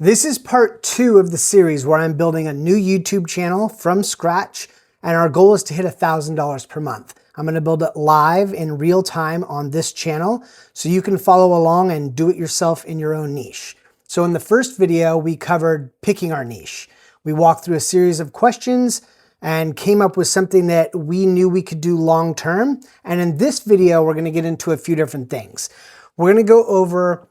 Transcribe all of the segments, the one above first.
This is part 2 of the series where I'm building a new YouTube channel from scratch, and our goal is to hit $1,000 per month. I'm going to build it live in real time on this channel so you can follow along and do it yourself in your own niche. So in the first video, we covered picking our niche. We walked through a series of questions and came up with something that we knew we could do long term. And in this video, we're going to get into a few different things. We're going to go over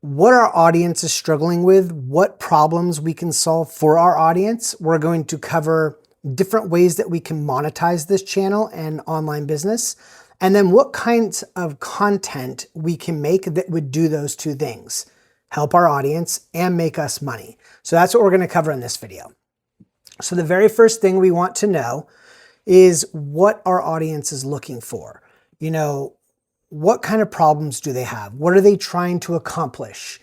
what our audience is struggling with, what problems we can solve for our audience. We're going to cover different ways that we can monetize this channel and online business, and then what kinds of content we can make that would do those two things, help our audience and make us money. So that's what we're going to cover in this video. So the very first thing we want to know is what our audience is looking for. What kind of problems do they have? What are they trying to accomplish?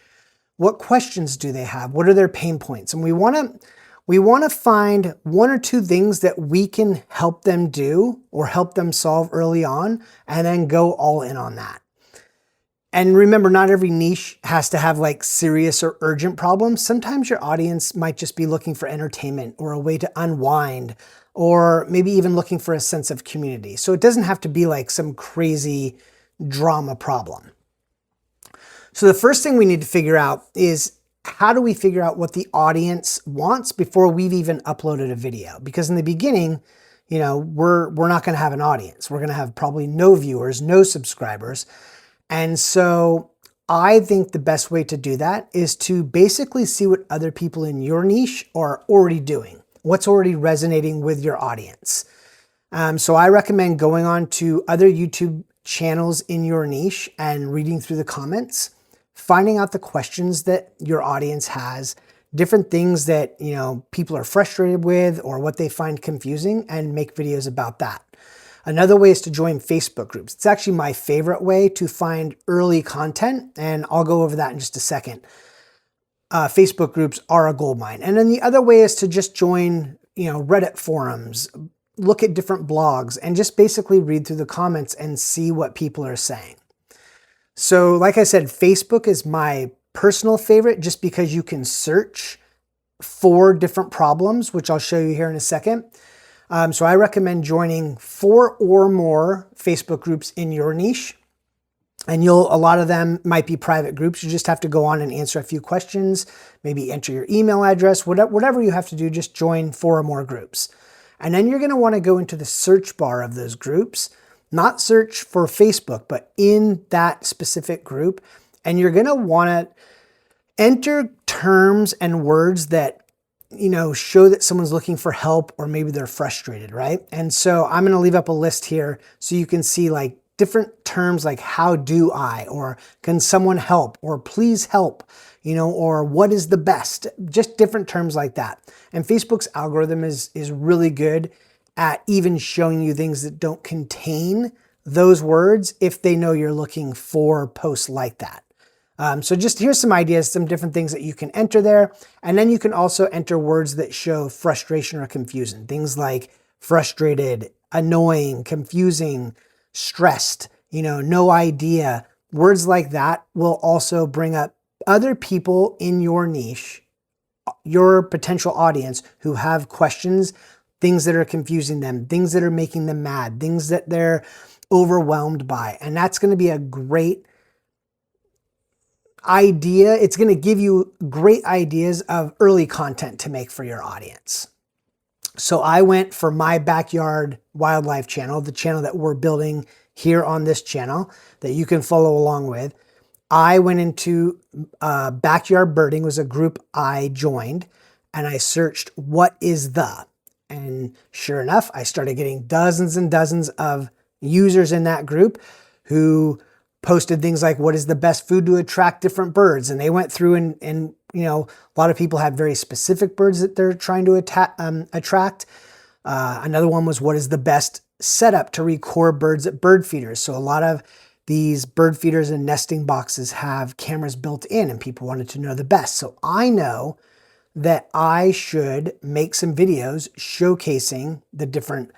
What questions do they have? What are their pain points? And we want to find one or two things that we can help them do or help them solve early on, and then go all in on that. And remember, not every niche has to have like serious or urgent problems. Sometimes your audience might just be looking for entertainment or a way to unwind, or maybe even looking for a sense of community. So it doesn't have to be like some crazy drama problem. So the first thing we need to figure out is, how do we figure out what the audience wants before we've even uploaded a video? Because in the beginning, we're not going to have an audience. We're going to have probably no viewers, no subscribers. And so I think the best way to do that is to basically see what other people in your niche are already doing, what's already resonating with your audience. So I recommend going on to other YouTube channels in your niche and reading through the comments, finding out the questions that your audience has, different things that people are frustrated with or what they find confusing, and make videos about that. Another way is to join Facebook groups. It's actually my favorite way to find early content, and I'll go over that in just a second. Facebook groups are a goldmine. And then the other way is to just join Reddit forums, look at different blogs, and just basically read through the comments and see what people are saying. So like I said, Facebook is my personal favorite just because you can search for different problems, which I'll show you here in a second. So I recommend joining 4 or more Facebook groups in your niche. And a lot of them might be private groups. You just have to go on and answer a few questions, maybe enter your email address, whatever you have to do, just join 4 or more groups. And then you're going to want to go into the search bar of those groups, not search for Facebook, but in that specific group. And you're going to want to enter terms and words that, show that someone's looking for help, or maybe they're frustrated, right? And so I'm going to leave up a list here so you can see like different terms like how do I, or can someone help, or please help, or what is the best, just different terms like that. And Facebook's algorithm is really good at even showing you things that don't contain those words if they know you're looking for posts like that. So just here's some ideas, some different things that you can enter there. And then you can also enter words that show frustration or confusion. Things like frustrated, annoying, confusing, stressed, no idea. Words like that will also bring up other people in your niche, your potential audience, who have questions, things that are confusing them, things that are making them mad, things that they're overwhelmed by. And that's going to be a great idea. It's going to give you great ideas of early content to make for your audience. So I went for my backyard wildlife channel, the channel that we're building here on this channel that you can follow along with. I went into backyard birding, was a group I joined, and I searched what is the, and sure enough, I started getting dozens and dozens of users in that group who posted things like, what is the best food to attract different birds? And they went through and a lot of people have very specific birds that they're trying to attract. Another one was, what is the best setup to record birds at bird feeders? So a lot of these bird feeders and nesting boxes have cameras built in, and people wanted to know the best. So I know that I should make some videos showcasing the different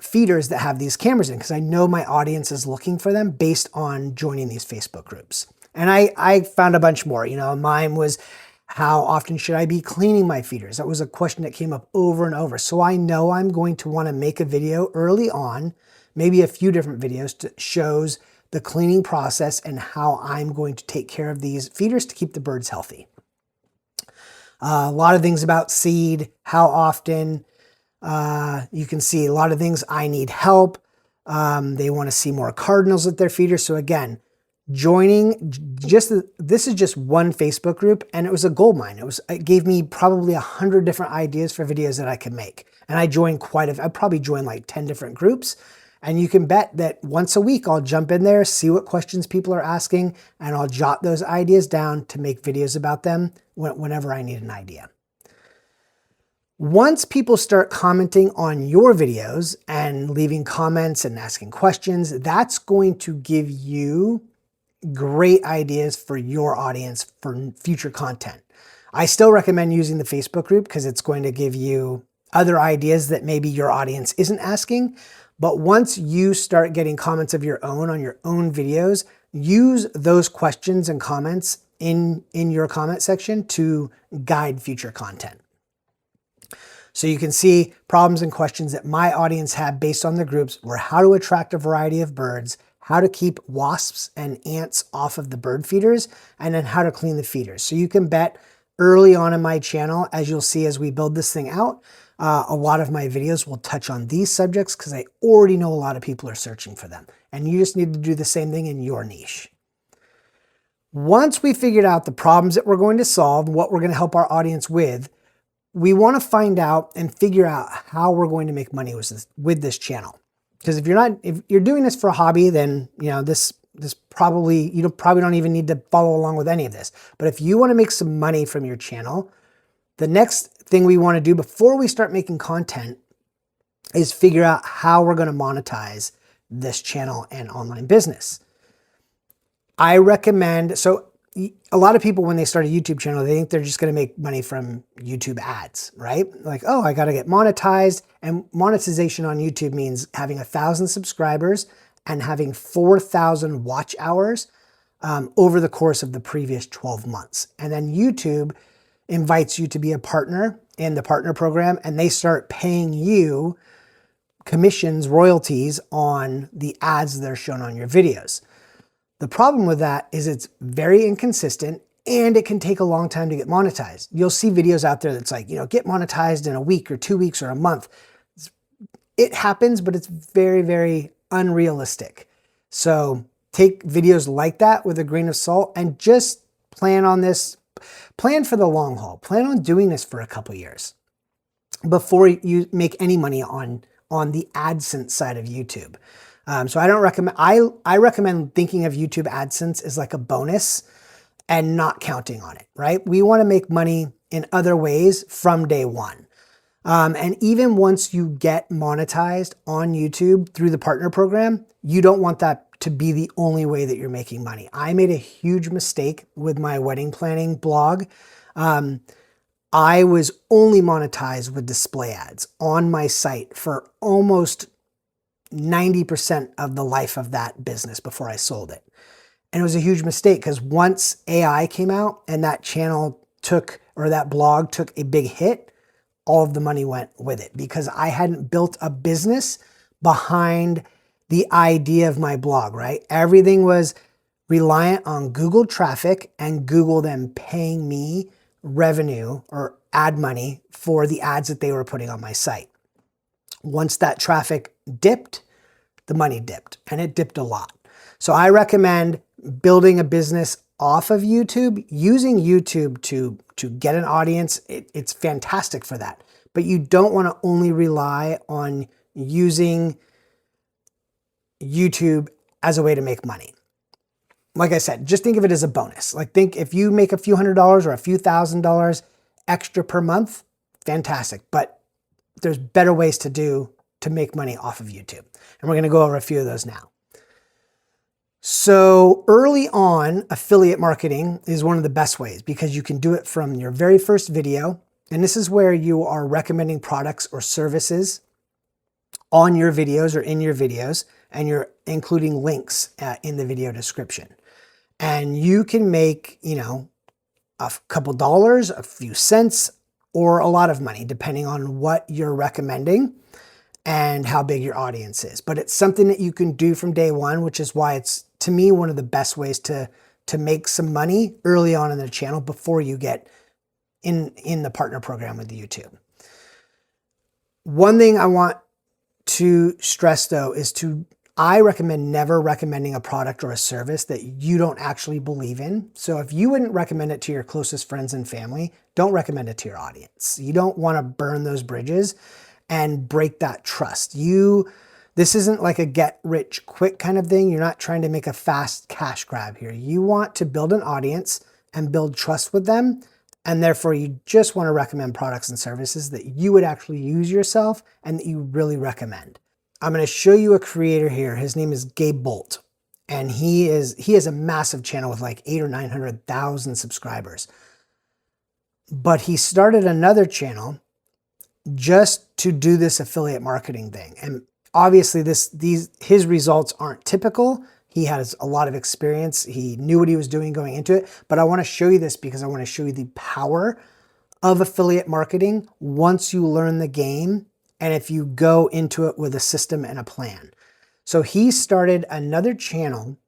feeders that have these cameras in, because I know my audience is looking for them based on joining these Facebook groups. And I found a bunch more. You know, mine was, how often should I be cleaning my feeders? That was a question that came up over and over. So I know I'm going to want to make a video early on, maybe a few different videos that shows the cleaning process and how I'm going to take care of these feeders to keep the birds healthy. A lot of things about seed, how often. You can see a lot of things. I need help. They want to see more cardinals at their feeders. So again, joining this is just one Facebook group, and it was a gold mine. It gave me probably 100 different ideas for videos that I could make. And I joined I probably joined like 10 different groups. And you can bet that once a week I'll jump in there, see what questions people are asking, and I'll jot those ideas down to make videos about them whenever I need an idea. Once people start commenting on your videos and leaving comments and asking questions, that's going to give you great ideas for your audience for future content. I still recommend using the Facebook group because it's going to give you other ideas that maybe your audience isn't asking. But once you start getting comments of your own on your own videos, use those questions and comments in your comment section to guide future content. So you can see problems and questions that my audience had based on the groups were how to attract a variety of birds, how to keep wasps and ants off of the bird feeders, and then how to clean the feeders. So you can bet early on in my channel, as you'll see as we build this thing out, a lot of my videos will touch on these subjects because I already know a lot of people are searching for them. And you just need to do the same thing in your niche. Once we figured out the problems that we're going to solve, what we're going to help our audience with, we want to find out and figure out how we're going to make money with this channel. Because if you're doing this for a hobby, then you know you probably don't even need to follow along with any of this. But if you want to make some money from your channel, the next thing we want to do before we start making content is figure out how we're going to monetize this channel and online business. I recommend, so a lot of people when they start a YouTube channel, they think they're just going to make money from YouTube ads, right? Like, oh, I got to get monetized. And monetization on YouTube means having 1,000 subscribers and having 4,000 watch hours over the course of the previous 12 months. And then YouTube invites you to be a partner in the partner program, and they start paying you commissions, royalties on the ads that are shown on your videos. The problem with that is it's very inconsistent and it can take a long time to get monetized. You'll see videos out there that's like, you know, get monetized in a week or 2 weeks or a month. It happens, but it's very, very unrealistic. So take videos like that with a grain of salt and just plan on this. Plan for the long haul. Plan on doing this for a couple years before you make any money on the AdSense side of YouTube. So I don't recommend, I recommend thinking of YouTube AdSense as like a bonus and not counting on it, right? We want to make money in other ways from day one. And even once you get monetized on YouTube through the partner program, you don't want that to be the only way that you're making money. I made a huge mistake with my wedding planning blog. I was only monetized with display ads on my site for almost 90% of the life of that business before I sold it. And it was a huge mistake because once AI came out and that channel that blog took a big hit, all of the money went with it because I hadn't built a business behind the idea of my blog, right? Everything was reliant on Google traffic and Google then paying me revenue or ad money for the ads that they were putting on my site. Once that traffic dipped, the money dipped, and it dipped a lot. So I recommend building a business off of YouTube, using YouTube to get an audience. It's fantastic for that. But you don't want to only rely on using YouTube as a way to make money. Like I said, just think of it as a bonus. Like think if you make a few $100s or a few $1,000s extra per month, fantastic. But there's better ways to make money off of YouTube. And we're going to go over a few of those now. So early on, affiliate marketing is one of the best ways because you can do it from your very first video. And this is where you are recommending products or services on your videos or in your videos, and you're including links in the video description. And you can make, a couple dollars, a few cents, or a lot of money, depending on what you're recommending and how big your audience is. But it's something that you can do from day one, which is why it's, to me, one of the best ways to make some money early on in the channel before you get in the partner program with YouTube. One thing I want to stress though is I recommend never recommending a product or a service that you don't actually believe in. So if you wouldn't recommend it to your closest friends and family, don't recommend it to your audience. You don't want to burn those bridges and break that trust. This isn't like a get rich quick kind of thing. You're not trying to make a fast cash grab here. You want to build an audience and build trust with them. And therefore you just want to recommend products and services that you would actually use yourself and that you really recommend. I'm going to show you a creator here. His name is Gabe Bolt. And he has a massive channel with like 800,000 or 900,000 subscribers. But he started another channel just to do this affiliate marketing thing. And obviously his results aren't typical. He has a lot of experience. He knew what he was doing going into it. But I want to show you this because I want to show you the power of affiliate marketing once you learn the game and if you go into it with a system and a plan. So he started another channel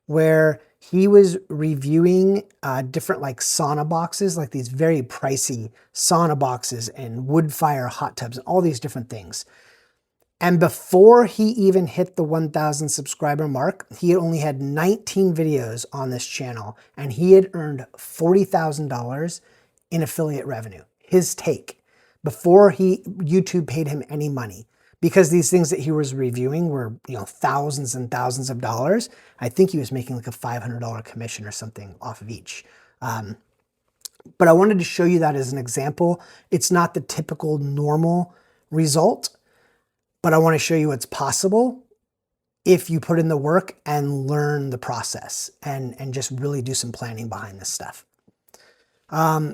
where he was reviewing different like sauna boxes, like these very pricey sauna boxes and wood fire hot tubs and all these different things. And before he even hit the 1,000 subscriber mark, he only had 19 videos on this channel and he had earned $40,000 in affiliate revenue, his take, before YouTube paid him any money. Because these things that he was reviewing were, thousands and thousands of dollars. I think he was making like a $500 commission or something off of each. But I wanted to show you that as an example. It's not the typical normal result, but I want to show you what's possible if you put in the work and learn the process and just really do some planning behind this stuff.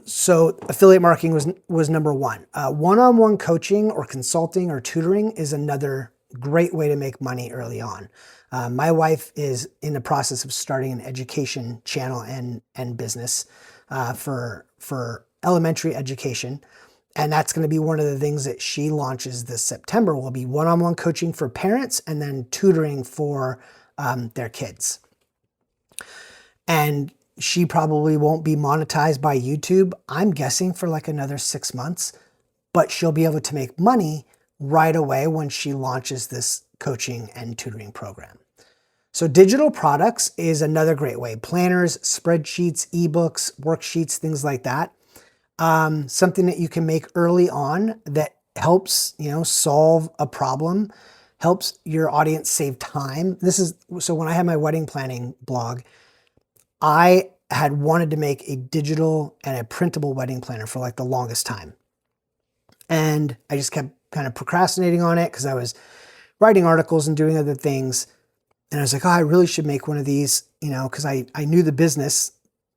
So affiliate marketing was number one. One-on-one coaching or consulting or tutoring is another great way to make money early on. My wife is in the process of starting an education channel and business for elementary education. And that's going to be one of the things that she launches this September will be one-on-one coaching for parents and then tutoring for their kids. And she probably won't be monetized by YouTube, I'm guessing, for like another 6 months, but she'll be able to make money right away when she launches this coaching and tutoring program. So digital products is another great way. Planners, spreadsheets, ebooks, worksheets, things like that. Something that you can make early on that helps, solve a problem, helps your audience save time. So when I had my wedding planning blog, I had wanted to make a digital and a printable wedding planner for like the longest time. And I just kept kind of procrastinating on it because I was writing articles and doing other things. And I was like, I really should make one of these, because I knew the business,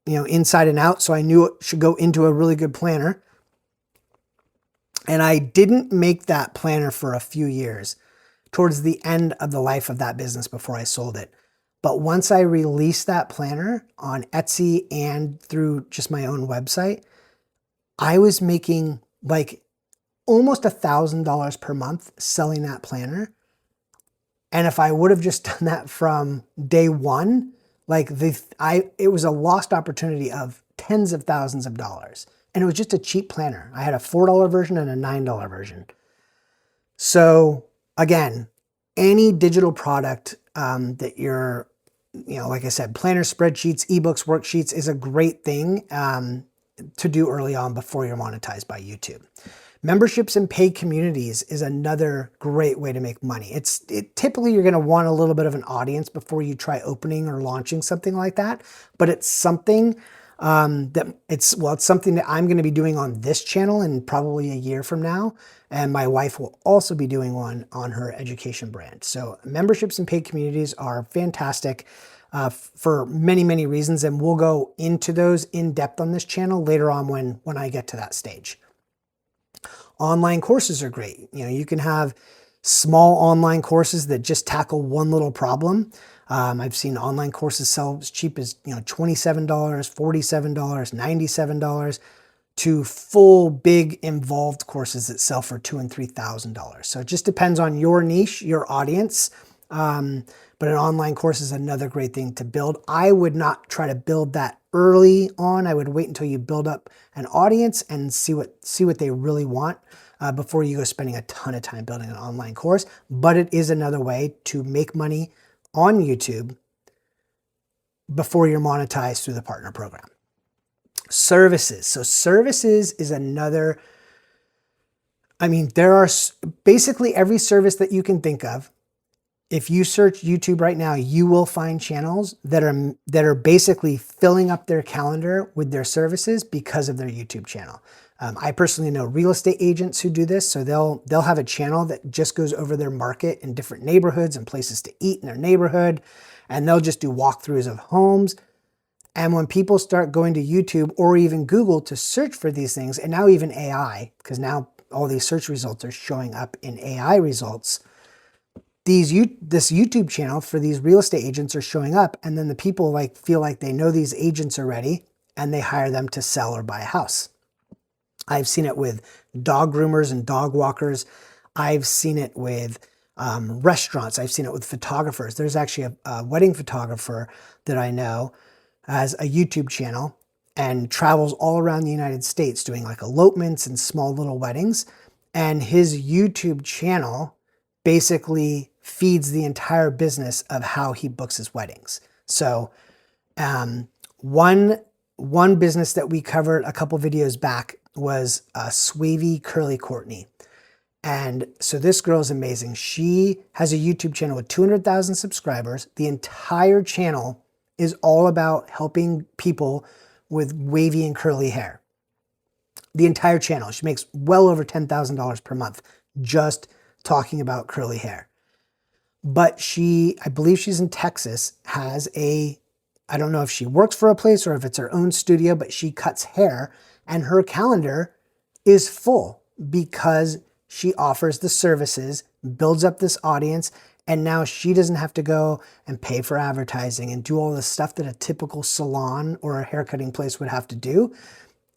inside and out. So I knew it should go into a really good planner. And I didn't make that planner for a few years, towards the end of the life of that business before I sold it. But once I released that planner on Etsy and through just my own website, I was making like almost $1,000 per month selling that planner. And if I would have just done that from day one, it was a lost opportunity of tens of thousands of dollars. And it was just a cheap planner. I had a $4 version and a $9 version. So again, any digital product that you're, like I said, planners, spreadsheets, ebooks, worksheets is a great thing to do early on before you're monetized by YouTube. Memberships and paid communities is another great way to make money. Typically you're going to want a little bit of an audience before you try opening or launching something like that, but it's something it's something that I'm going to be doing on this channel in probably a year from now. And my wife will also be doing one on her education brand. So memberships and paid communities are fantastic for many, many reasons. And we'll go into those in depth on this channel later on when I get to that stage. Online courses are great. You can have small online courses that just tackle one little problem. I've seen online courses sell as cheap as $27, $47, $97 to full big involved courses that sell for $2,000 and $3,000. So it just depends on your niche, your audience. But an online course is another great thing to build. I would not try to build that early on. I would wait until you build up an audience and see what they really want before you go spending a ton of time building an online course. But it is another way to make money on YouTube before you're monetized through the partner program. Services. So services is another, there are basically every service that you can think of. If you search YouTube right now, you will find channels that are basically filling up their calendar with their services because of their YouTube channel. I personally know real estate agents who do this. So they'll have a channel that just goes over their market in different neighborhoods and places to eat in their neighborhood. And they'll just do walkthroughs of homes. And when people start going to YouTube or even Google to search for these things, and now even AI, because now all these search results are showing up in AI results, this YouTube channel for these real estate agents are showing up, and then the people feel like they know these agents already, and they hire them to sell or buy a house. I've seen it with dog groomers and dog walkers. I've seen it with restaurants. I've seen it with photographers. There's actually a wedding photographer that I know has a YouTube channel and travels all around the United States doing elopements and small little weddings. And his YouTube channel basically feeds the entire business of how he books his weddings. So one business that we covered a couple videos back was Swavy Curly Courtney. And so this girl is amazing. She has a YouTube channel with 200,000 subscribers. The entire channel is all about helping people with wavy and curly hair. The entire channel. She makes well over $10,000 per month just talking about curly hair. But I believe she's in Texas, has I don't know if she works for a place or if it's her own studio, but she cuts hair and her calendar is full because she offers the services, builds up this audience, and now she doesn't have to go and pay for advertising and do all the stuff that a typical salon or a haircutting place would have to do.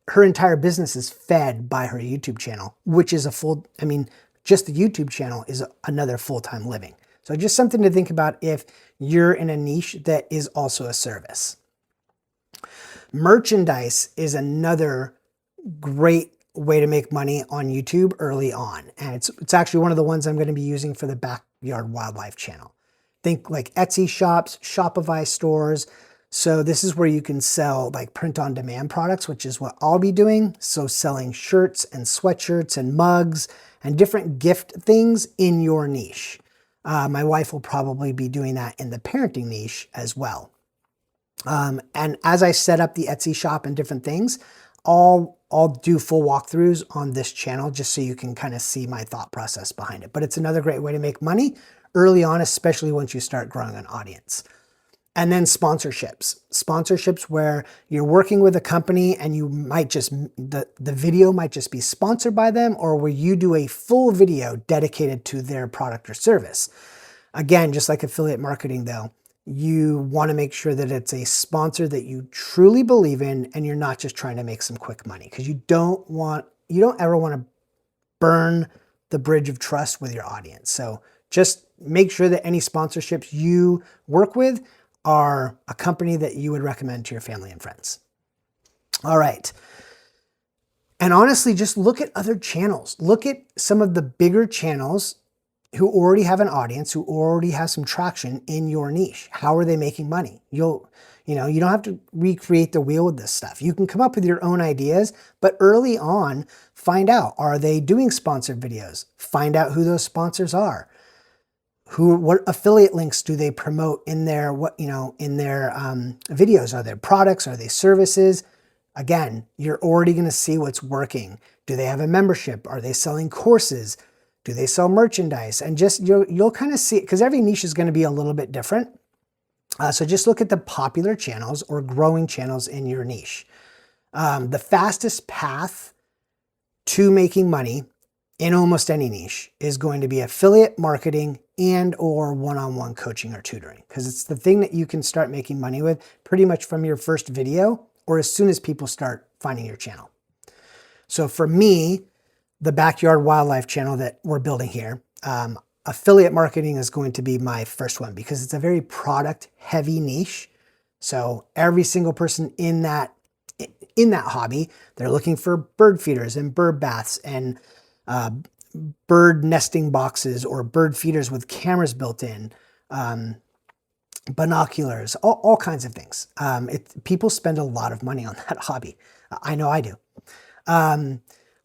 Her entire business is fed by her YouTube channel, which is just the YouTube channel is another full-time living. So just something to think about if you're in a niche that is also a service. Merchandise is another great way to make money on YouTube early on. And it's actually one of the ones I'm going to be using for the Backyard Wildlife channel. Think like Etsy shops, Shopify stores. So this is where you can sell print on demand products, which is what I'll be doing. So selling shirts and sweatshirts and mugs and different gift things in your niche. My wife will probably be doing that in the parenting niche as well. And as I set up the Etsy shop and different things, I'll do full walkthroughs on this channel just so you can kind of see my thought process behind it. But it's another great way to make money early on, especially once you start growing an audience. And then sponsorships. Sponsorships where you're working with a company and you might the video might just be sponsored by them, or where you do a full video dedicated to their product or service. Again, just like affiliate marketing though, you want to make sure that it's a sponsor that you truly believe in and you're not just trying to make some quick money, because you don't ever want to burn the bridge of trust with your audience. So just make sure that any sponsorships you work with are a company that you would recommend to your family and friends. All right. And honestly, just look at other channels. Look at some of the bigger channels who already have an audience, who already have some traction in your niche. How are they making money? You don't have to recreate the wheel with this stuff. You can come up with your own ideas, but early on, find out, are they doing sponsored videos? Find out who those sponsors are. What affiliate links do they promote in their videos? Are there products? Are they services? Again, you're already going to see what's working. Do they have a membership? Are they selling courses? Do they sell merchandise? And just you'll kind of see it, because every niche is going to be a little bit different. So just look at the popular channels or growing channels in your niche. The fastest path to making money in almost any niche is going to be affiliate marketing and or one-on-one coaching or tutoring, because it's the thing that you can start making money with pretty much from your first video or as soon as people start finding your channel. So for me, the backyard wildlife channel that we're building here, affiliate marketing is going to be my first one because it's a very product heavy niche. So every single person in that hobby, they're looking for bird feeders and bird baths and bird nesting boxes or bird feeders with cameras built in, binoculars, all kinds of things. People spend a lot of money on that hobby. I know I do.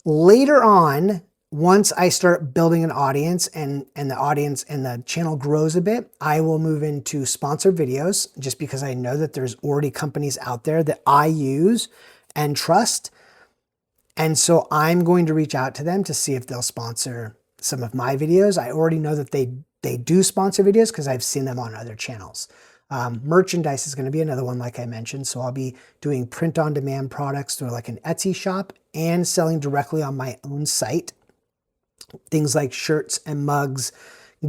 Later on, once I start building an audience and the audience and the channel grows a bit, I will move into sponsored videos just because I know that there's already companies out there that I use and trust. And so I'm going to reach out to them to see if they'll sponsor some of my videos. I already know that they do sponsor videos because I've seen them on other channels. Merchandise is going to be another one, like I mentioned. So I'll be doing print on demand products through like an Etsy shop and selling directly on my own site. Things like shirts and mugs,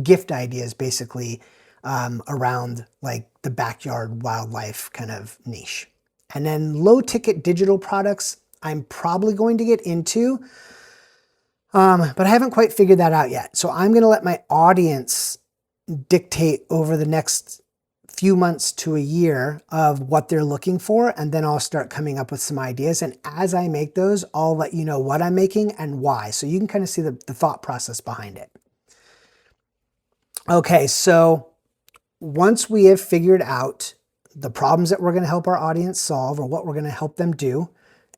gift ideas, basically around like the backyard wildlife kind of niche. And then low ticket digital products, I'm probably going to get into, but I haven't quite figured that out yet. So I'm going to let my audience dictate over the next few months to a year of what they're looking for, and then I'll start coming up with some ideas. And as I make those, I'll let you know what I'm making and why, so you can kind of see the thought process behind it. Okay, so once we have figured out the problems that we're going to help our audience solve or what we're going to help them do,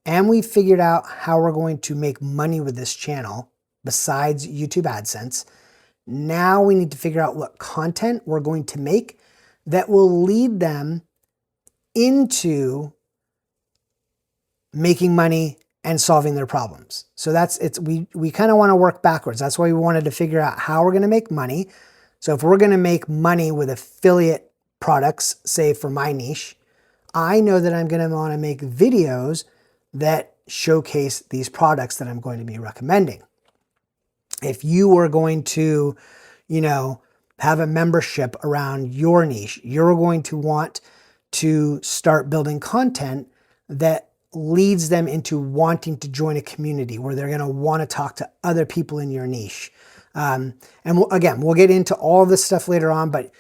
and we've figured out how we're going to make money with this channel besides YouTube AdSense, now we need to figure out what content we're going to make that will lead them into making money and solving their problems. So we kind of want to work backwards. That's why we wanted to figure out how we're going to make money. So if we're going to make money with affiliate products, say for my niche, I know that I'm going to want to make videos that showcase these products that I'm going to be recommending. If you are going to, have a membership around your niche, you're going to want to start building content that leads them into wanting to join a community where they're going to want to talk to other people in your niche. And we'll get into all this stuff later on, but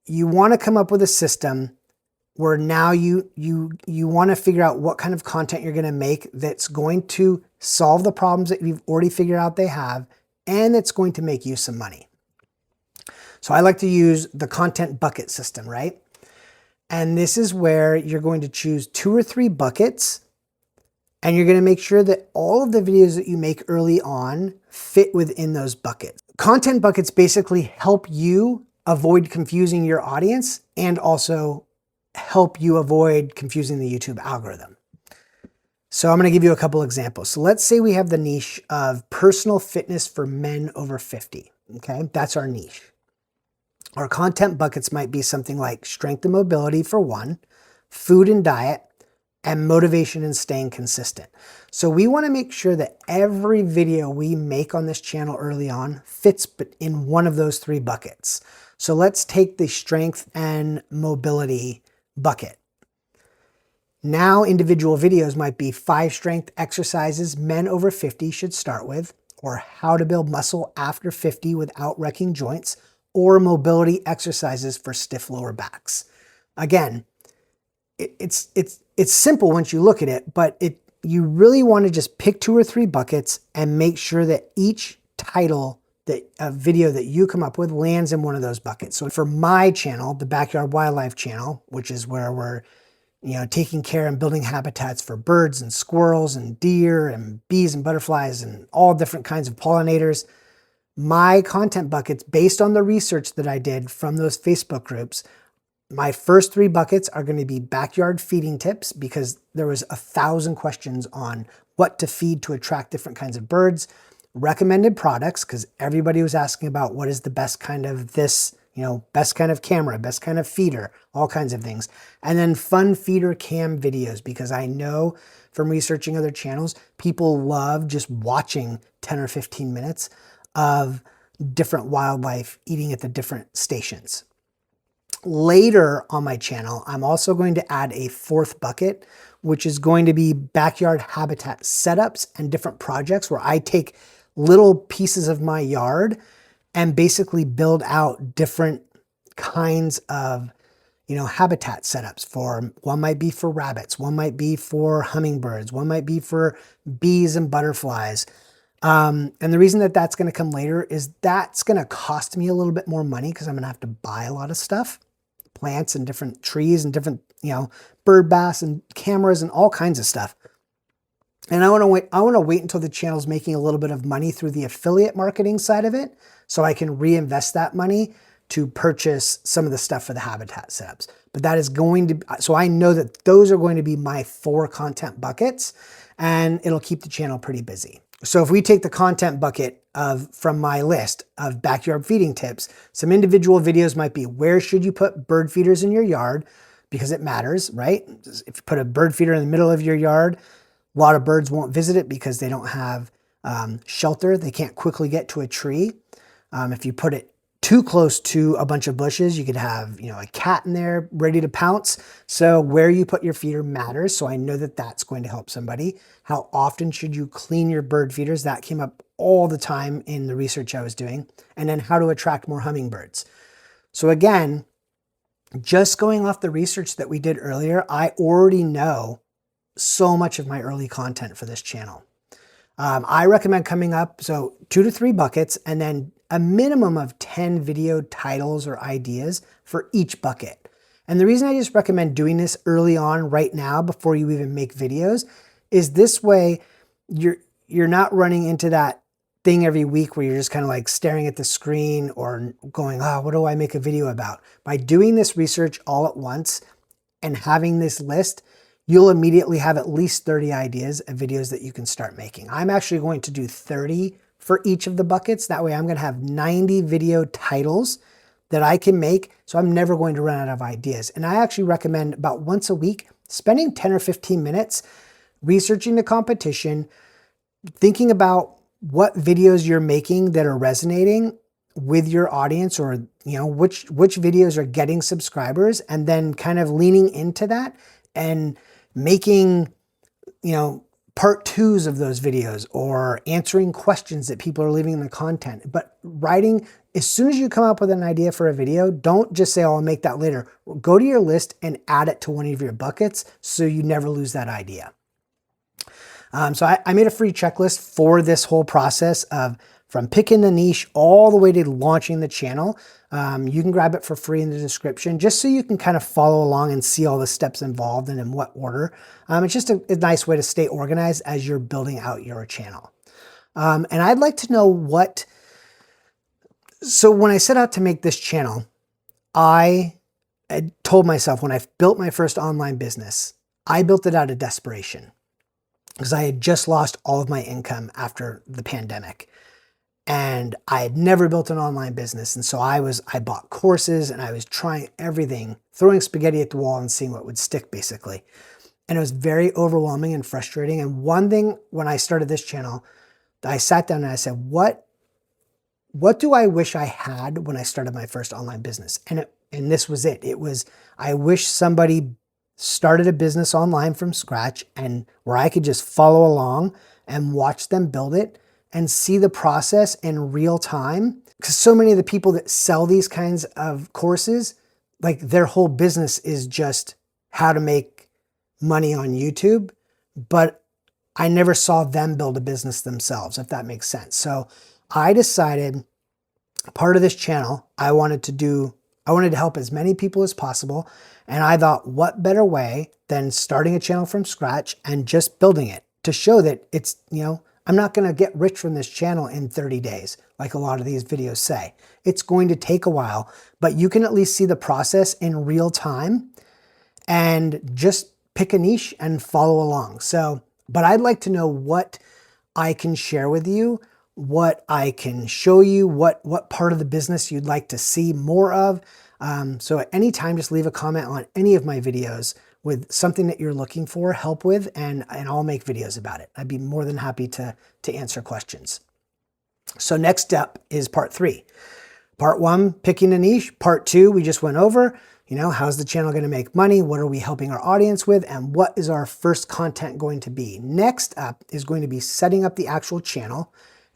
you want to come up with a system where now you want to figure out what kind of content you're going to make that's going to solve the problems that you've already figured out they have, and it's going to make you some money. So I like to use the content bucket system, right? And this is where you're going to choose 2 or 3 buckets, and you're going to make sure that all of the videos that you make early on fit within those buckets. Content buckets basically help you avoid confusing your audience and also help you avoid confusing the YouTube algorithm. So I'm going to give you a couple examples. So let's say we have the niche of personal fitness for men over 50. Okay, that's our niche. Our content buckets might be something like strength and mobility for one, food and diet, and motivation and staying consistent. So we want to make sure that every video we make on this channel early on fits in one of those 3 buckets. So let's take the strength and mobility bucket. Now individual videos might be 5 strength exercises men over 50 should start with, or how to build muscle after 50 without wrecking joints, or mobility exercises for stiff lower backs. Again, it's simple once you look at it, but you really want to just pick 2 or 3 buckets and make sure that each title a video that you come up with lands in one of those buckets. So for my channel, the Backyard Wildlife channel, which is where we're taking care and building habitats for birds and squirrels and deer and bees and butterflies and all different kinds of pollinators, my content buckets, based on the research that I did from those Facebook groups, my first 3 buckets are going to be backyard feeding tips, because there was 1,000 questions on what to feed to attract different kinds of birds. Recommended products, because everybody was asking about what is the best kind of this, You know, best kind of camera, best kind of feeder, all kinds of things. And then fun feeder cam videos, because I know from researching other channels, people love just watching 10 or 15 minutes of different wildlife eating at the different stations. Later on my channel, I'm also going to add a fourth bucket, which is going to be backyard habitat setups and different projects where I take little pieces of my yard and basically build out different kinds of, you know, habitat setups for, one might be for rabbits, one might be for hummingbirds, one might be for bees and butterflies. And the reason that that's going to come later is that's going to cost me a little bit more money because I'm going to have to buy a lot of stuff, plants and different trees and different, you know, bird baths and cameras and all kinds of stuff. And I want to wait until the channel's making a little bit of money through the affiliate marketing side of it, so I can reinvest that money to purchase some of the stuff for the habitat setups. But that is going to, so I know that those are going to be my 4 content buckets, and it'll keep the channel pretty busy. So if we take the content bucket from my list of backyard feeding tips, some individual videos might be, where should you put bird feeders in your yard? Because it matters, right? If you put a bird feeder in the middle of your yard, a lot of birds won't visit it because they don't have shelter. They can't quickly get to a tree. If you put it too close to a bunch of bushes, you could have, you know, a cat in there ready to pounce. So where you put your feeder matters. So I know that that's going to help somebody. How often should you clean your bird feeders? That came up all the time in the research I was doing. And then how to attract more hummingbirds. So again, just going off the research that we did earlier, I already know so much of my early content for this channel. I recommend coming up, so 2 to 3 buckets, and then a minimum of 10 video titles or ideas for each bucket. And the reason I just recommend doing this early on right now before you even make videos is this way you're not running into that thing every week where you're just kind of like staring at the screen or going, oh, what do I make a video about? By doing this research all at once and having this list, you'll immediately have at least 30 ideas of videos that you can start making. I'm actually going to do 30 for each of the buckets. That way I'm going to have 90 video titles that I can make, so I'm never going to run out of ideas. And I actually recommend about once a week, spending 10 or 15 minutes researching the competition, thinking about what videos you're making that are resonating with your audience, or, you know, which videos are getting subscribers, and then kind of leaning into that and making, you know, part 2s of those videos, or answering questions that people are leaving in the content. But writing, as soon as you come up with an idea for a video, don't just say, oh, I'll make that later. Go to your list and add it to one of your buckets so you never lose that idea. So I made a free checklist for this whole process of from picking the niche all the way to launching the channel. You can grab it for free in the description, just so you can kind of follow along and see all the steps involved and in what order. It's just a nice way to stay organized as you're building out your channel. And I'd like to know so when I set out to make this channel, I told myself when I built my first online business, I built it out of desperation because I had just lost all of my income after the pandemic. And I had never built an online business. And so I bought courses and I was trying everything, throwing spaghetti at the wall and seeing what would stick, basically. And it was very overwhelming and frustrating. And one thing, when I started this channel, I sat down and I said, what do I wish I had when I started my first online business? And this was it. It was, I wish somebody started a business online from scratch and where I could just follow along and watch them build it and see the process in real time. Because so many of the people that sell these kinds of courses, like their whole business is just how to make money on YouTube, but I never saw them build a business themselves, if that makes sense. So I decided, part of this channel, I wanted to help as many people as possible. And I thought, what better way than starting a channel from scratch and just building it to show that it's, you know, I'm not going to get rich from this channel in 30 days, like a lot of these videos say. It's going to take a while, but you can at least see the process in real time and just pick a niche and follow along. So, but I'd like to know what I can share with you what I can show you, what part of the business you'd like to see more of. So at any time, just leave a comment on any of my videos with something that you're looking for help with, and I'll make videos about it. I'd be more than happy to answer questions. So next up is part 3. Part 1, picking a niche. Part 2, we just went over, how's the channel going to make money? What are we helping our audience with? And what is our first content going to be? Next up is going to be setting up the actual channel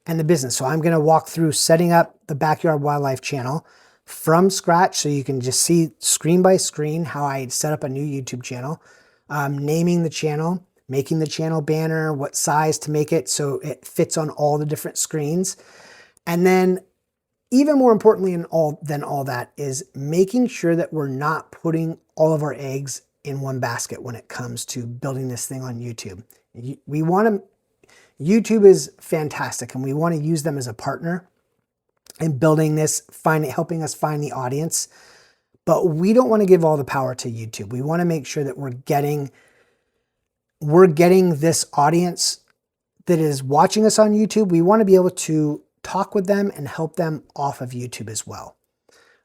and the business. So I'm going to walk through setting up the Backyard Wildlife channel from scratch, so you can just see screen by screen how I set up a new YouTube channel, naming the channel, making the channel banner, what size to make it so it fits on all the different screens. And then even more importantly than all that is making sure that we're not putting all of our eggs in one basket when it comes to building this thing on YouTube. YouTube is fantastic, and we want to use them as a partner in building this, helping us find the audience. But we don't want to give all the power to YouTube. We want to make sure that we're getting this audience that is watching us on YouTube. We want to be able to talk with them and help them off of YouTube as well.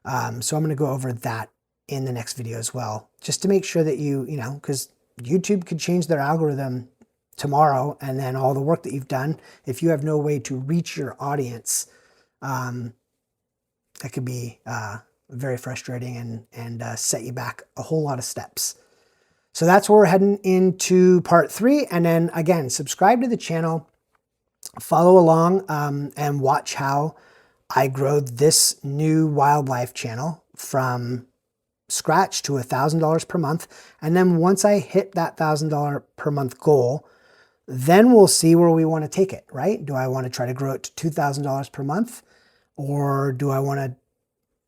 So I'm going to go over that in the next video as well, just to make sure that because YouTube could change their algorithm tomorrow, and then all the work that you've done, if you have no way to reach your audience, that could be very frustrating and set you back a whole lot of steps. So that's where we're heading into part 3. And then again, subscribe to the channel, follow along, and watch how I grow this new wildlife channel from scratch to $1,000 per month. And then once I hit that $1,000 per month goal, then we'll see where we want to take it, right? Do I want to try to grow it to $2,000 per month? Or do I want to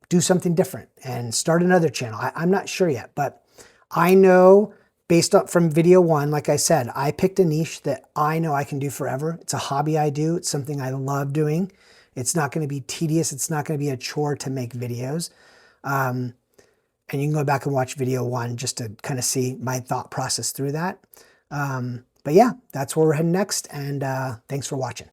do something different and start another channel? I'm not sure yet, but I know based up from video 1, like I said, I picked a niche that I know I can do forever. It's a hobby I do. It's something I love doing. It's not going to be tedious. It's not going to be a chore to make videos. And you can go back and watch video 1 just to kind of see my thought process through that. But yeah, that's where we're heading next. And thanks for watching.